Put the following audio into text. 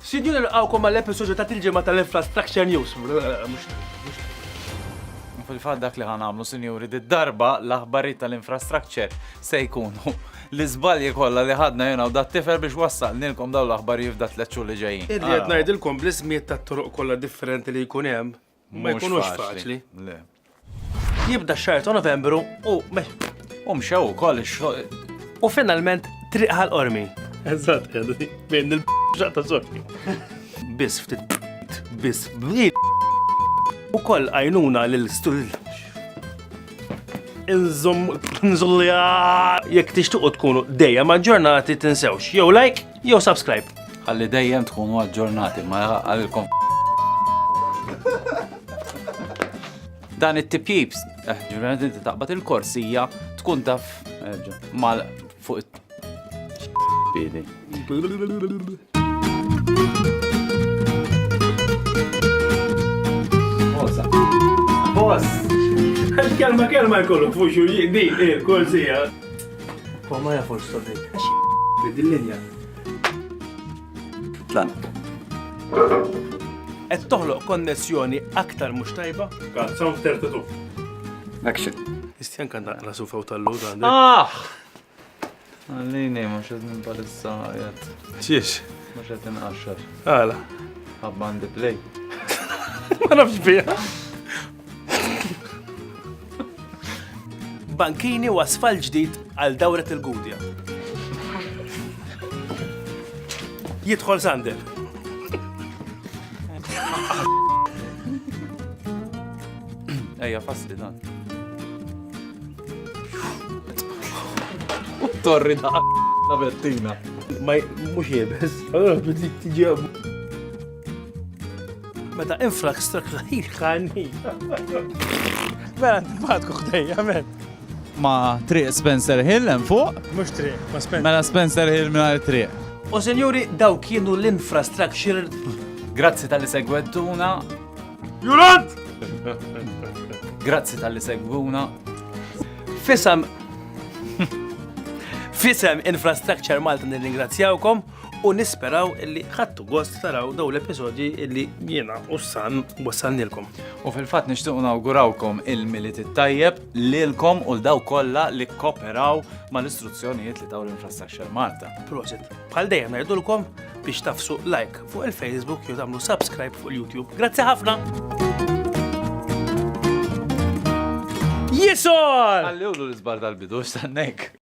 Sidjun il-għawkom għall-episodju ta' il-ġemma tal-Infrastructure News. Fil-fat dak li ħanamlu, sinjuri, darba l-aħbarijiet tal-infrastructure se jkunu l-izbalji kollha li ħadna jena u dat tifel biex wassalnilkom daw l-aħbarijiet f'dat l-eċċur li ġejjin. Irri qed ngħidilkom bl-ismijiet tat-toroq kollha differenti li jkun hemm ma jkunux faċli. Le. Jibda x-xahar ta' Novembru u Mxew ukoll u finalment triq ħal-qormi. Eżatt, għadu bejn il-ġaq ta' sorti. Biss ftit biss u koll għajnuna l-stul. Nżullja jekk tixtuqu tkunu dejjem ma' ġurnati tinsewx. Jew like, jew subscribe. Ħalli dejjem tkunu aġġornati ma għalilkom. Dan it-tipjips, ġurnati inti taqbad il-korsija tkun taf mal fuq it-bidi. Boss! Kelma jkollu fuxu di, korsija. Po ma jafux stodik. Bid-linja. Tlan. Et toħloq konnessjoni aktar mhux tajba? Kan sound 32. Action. Istjan kan naqra sufaw tal-lud għandek. Għallini, mux għed nbalissa għajat. Xiex? Mux għed nqaxxar. Għala. Għabbandi play. Ma nafx bija. Bankini u asfalt ġdid għal dawret il-Gudja. Jidħol Sander. Ejja, fasli dan. U torri da la Bettina. Ma mux jibes. Allora bidi tiġi meta infrastructure ħani. Mela nbadku ħdejja, men. Ma triq Spencer Hill hemm fuq? Mux triq, ma Spencer. Mela Spencer Hill mingħajr triq. U senjuri, daw kienu l-infrastructure. Grazzi tal-li segwettuna. Jurant! Grazzi tal-li segwuna. Fisam Infrastructure Malta nirringrazzjawkom u nisperaw illi ħattu gost taraw daw l-episodji illi jiena u san wassalnilkom. U fil-fatt nixtiequ nawgurawkom il-miliet tajjeb lilkom u l-daw kollha li kooperaw mal-istruzzjonijiet li taw l-Infrastructure Malta. Proset. Bħal dejjem ngħidulkom biex tafsu like fuq il-Facebook jew tagħmlu subscribe fuq il-YouTube. Grazzi ħafna! Jisol! Għalli ulu l-izbar tal-bidu, x'tannek.